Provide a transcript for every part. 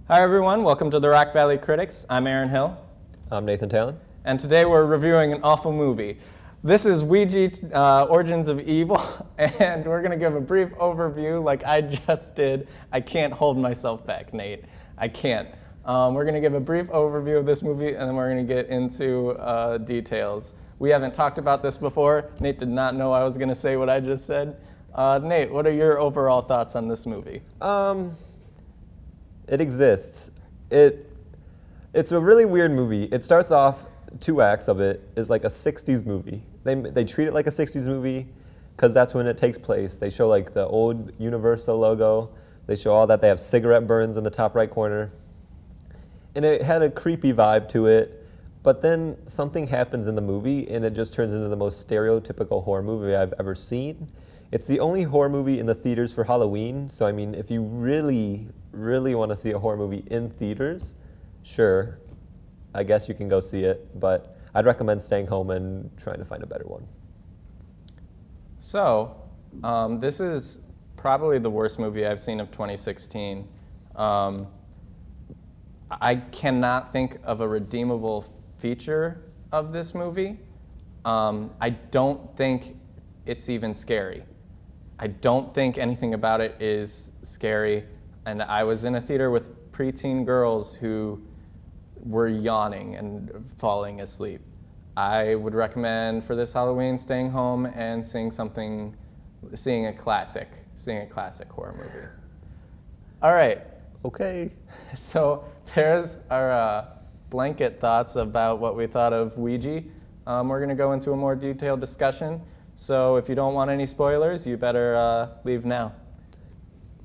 Hi everyone, welcome to the Rock Valley Critics. I'm Aaron Hill. I'm Nathan Talon. And today we're reviewing an awful movie. This is Ouija, Origins of Evil, and we're gonna give a brief overview like I just did. I can't hold myself back, Nate. I can't. We're gonna give a brief overview of this movie and then we're gonna get into details. We haven't talked about this before. Nate did not know I was gonna say what I just said. Nate, what are your overall thoughts on this movie? It exists. It's a really weird movie. It starts off, 2 acts of it is like a 60s movie. They treat it like a 60s movie because that's when it takes place. They show like the old Universal logo. They show all that. They have cigarette burns in the top right corner. And it had a creepy vibe to it. But then something happens in the movie and it just turns into the most stereotypical horror movie I've ever seen. It's the only horror movie in the theaters for Halloween. So I mean, if you really want to see a horror movie in theaters, sure, I guess you can go see it, but I'd recommend staying home and trying to find a better one. So, this is probably the worst movie I've seen of 2016. I cannot think of a redeemable feature of this movie. I don't think it's even scary. I don't think anything about it is scary. And I was in a theater with preteen girls who were yawning and falling asleep. I would recommend for this Halloween staying home and seeing a classic horror movie. All right. Okay. So there's our blanket thoughts about what we thought of Ouija. We're gonna go into a more detailed discussion. So if you don't want any spoilers, you better leave now.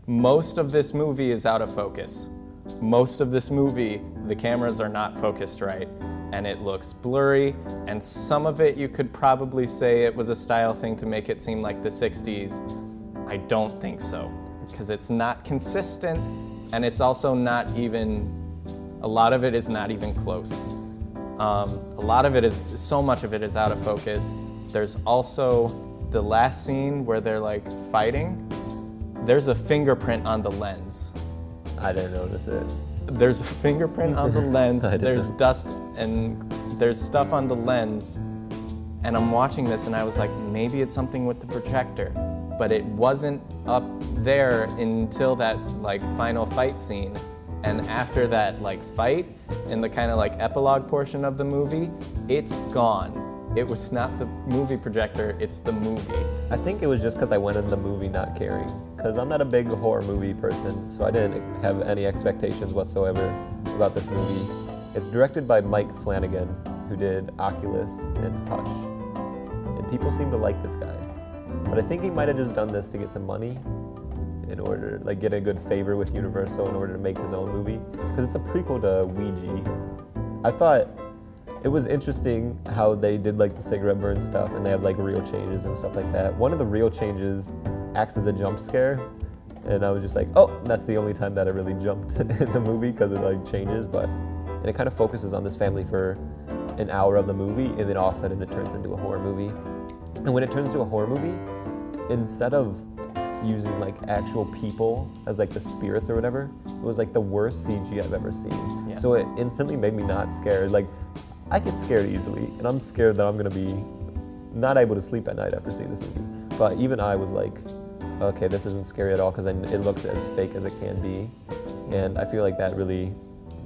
Most of this movie is out of focus. Most of this movie, the cameras are not focused right, and it looks blurry, and some of it you could probably say it was a style thing to make it seem like the 60s. I don't think so, because it's not consistent, and it's also not even, a lot of it is not even close. So much of it is out of focus. There's also the last scene where they're like fighting. There's a fingerprint on the lens. I didn't notice it. There's a fingerprint on the lens. There's dust and there's stuff on the lens. And I'm watching this and I was like, maybe it's something with the projector. But it wasn't up there until that like final fight scene. And after that like fight in the kind of like epilogue portion of the movie, it's gone. It was not the movie projector, it's the movie. I think it was just because I went in the movie not caring. Because I'm not a big horror movie person, so I didn't have any expectations whatsoever about this movie. It's directed by Mike Flanagan, who did Oculus and Hush. And people seem to like this guy. But I think he might have just done this to get some money in order to like get a good favor with Universal in order to make his own movie. Because it's a prequel to Ouija. I thought it was interesting how they did like the cigarette burn stuff and they have like real changes and stuff like that. One of the real changes acts as a jump scare, and I was just like, oh, that's the only time that I really jumped in the movie because it like changes, and it kind of focuses on this family for an hour of the movie, and then all of a sudden it turns into a horror movie. And when it turns into a horror movie, instead of using like actual people as like the spirits or whatever, it was like the worst CG I've ever seen. Yes. So it instantly made me not scared. Like, I get scared easily, and I'm scared that I'm gonna be not able to sleep at night after seeing this movie. But even I was like, okay, this isn't scary at all because it looks as fake as it can be. And I feel like that really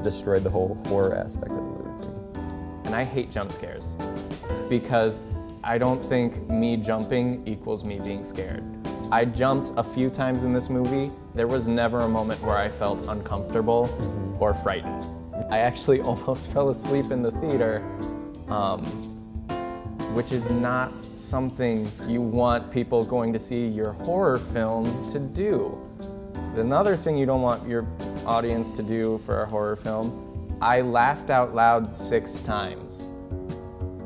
destroyed the whole horror aspect of the movie for me. And I hate jump scares because I don't think me jumping equals me being scared. I jumped a few times in this movie. There was never a moment where I felt uncomfortable or frightened. I actually almost fell asleep in the theater, which is not something you want people going to see your horror film to do. Another thing you don't want your audience to do for a horror film, I laughed out loud 6 times.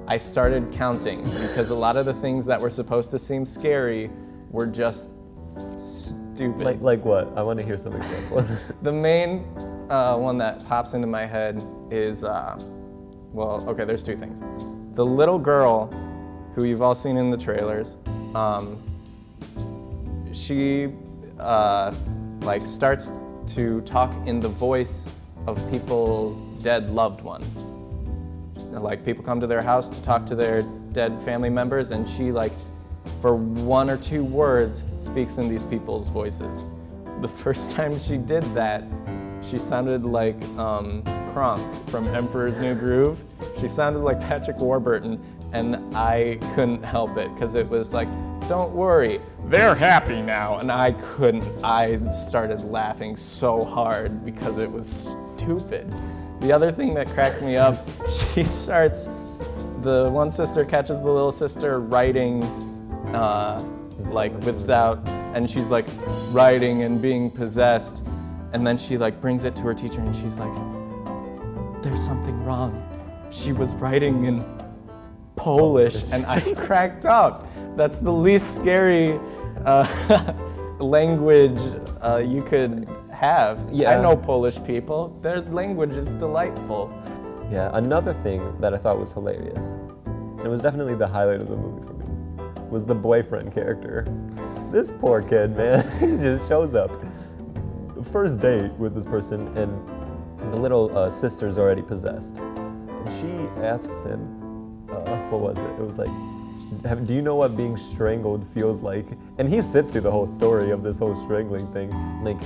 I started counting because a lot of the things that were supposed to seem scary were just stupid. Like what? I want to hear some examples. The main one that pops into my head is, there's 2 things. The little girl, who you've all seen in the trailers, she starts to talk in the voice of people's dead loved ones. Like, people come to their house to talk to their dead family members, and she, like, for 1 or 2 words, speaks in these people's voices. The first time she did that, she sounded like Kronk from Emperor's New Groove. She sounded like Patrick Warburton, and I couldn't help it, because it was like, don't worry, they're happy now. And I couldn't. I started laughing so hard because it was stupid. The other thing that cracked me up, the one sister catches the little sister writing, and she's like writing and being possessed, and then she like brings it to her teacher and she's like, there's something wrong. She was writing in Polish, and I cracked up. That's the least scary language you could have. Yeah. I know Polish people. Their language is delightful. Yeah, another thing that I thought was hilarious, and it was definitely the highlight of the movie for me, was the boyfriend character. This poor kid, man, he just shows up. First date with this person, and the little sister's already possessed. And she asks him, what was it? It was like, do you know what being strangled feels like? And he sits through the whole story of this whole strangling thing. Like,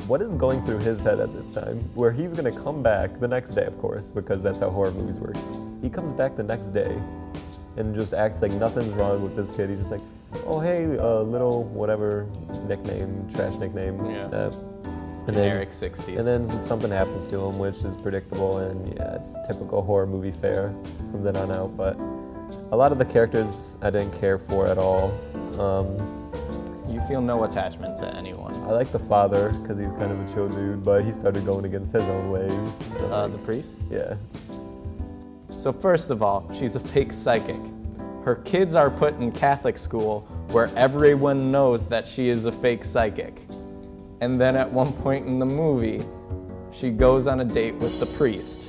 what is going through his head at this time? Where he's gonna come back the next day, of course, because that's how horror movies work. He comes back the next day and just acts like nothing's wrong with this kid. He's just like, oh hey, little whatever nickname, trash nickname. Yeah. And Generic then, 60s. And then something happens to him, which is predictable, and yeah, it's typical horror movie fare from then on out. But a lot of the characters I didn't care for at all. You feel no attachment to anyone. I like the father because he's kind of a chill dude, but he started going against his own ways. The priest? Yeah. So first of all, she's a fake psychic. Her kids are put in Catholic school where everyone knows that she is a fake psychic. And then at one point in the movie, she goes on a date with the priest.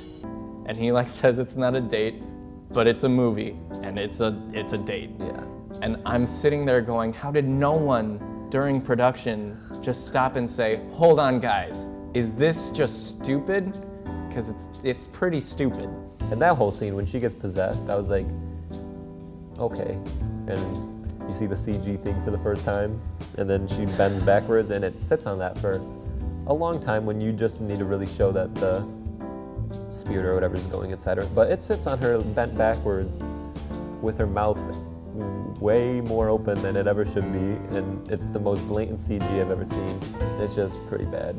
And he like says it's not a date, but it's a movie, and it's a date. Yeah. And I'm sitting there going, how did no one during production just stop and say, hold on guys, is this just stupid? Because it's pretty stupid. And that whole scene, when she gets possessed, I was like, okay. And you see the CG thing for the first time, and then she bends backwards, and it sits on that for a long time when you just need to really show that the spirit or whatever is going inside her. But it sits on her bent backwards with her mouth way more open than it ever should be, and it's the most blatant CG I've ever seen. It's just pretty bad.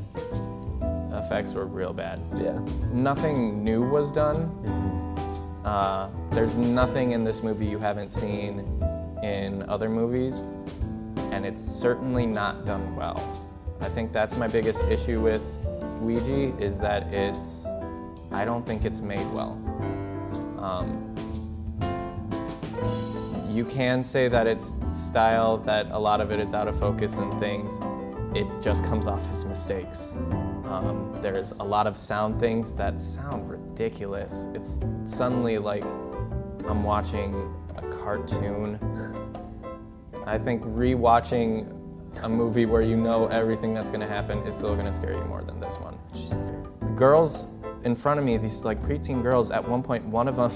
Effects were real bad. Yeah. Nothing new was done. There's nothing in this movie you haven't seen in other movies, and it's certainly not done well. I think that's my biggest issue with Ouija, is that I don't think it's made well. You can say that it's style, that a lot of it is out of focus and things. It just comes off as mistakes. There's a lot of sound things that sound ridiculous. It's suddenly like I'm watching a cartoon. I think re-watching a movie where you know everything that's gonna happen is still gonna scare you more than this one. The girls in front of me, these like preteen girls, at one point one of them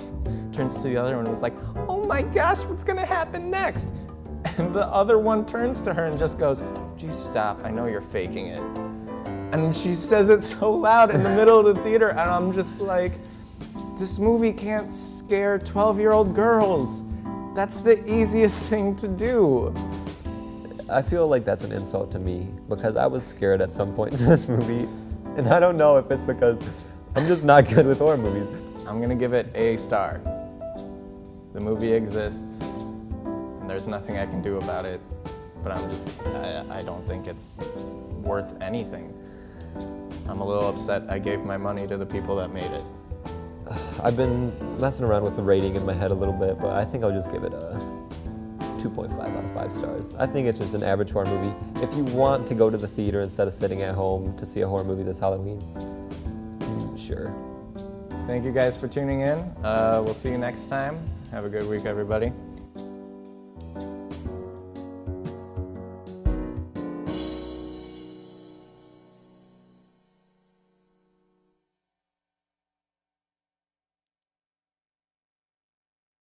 turns to the other one and was like, oh my gosh, what's gonna happen next? And the other one turns to her and just goes, geez, stop, I know you're faking it. And she says it so loud in the middle of the theater, and I'm just like, this movie can't scare 12-year-old girls. That's the easiest thing to do. I feel like that's an insult to me, because I was scared at some points in this movie, and I don't know if it's because I'm just not good with horror movies. I'm gonna give it a star. The movie exists, and there's nothing I can do about it, but I don't think it's worth anything. I'm a little upset I gave my money to the people that made it. I've been messing around with the rating in my head a little bit, but I think I'll just give it a 2.5 out of 5 stars. I think it's just an average horror movie. If you want to go to the theater instead of sitting at home to see a horror movie this Halloween, sure. Thank you guys for tuning in. We'll see you next time. Have a good week, everybody.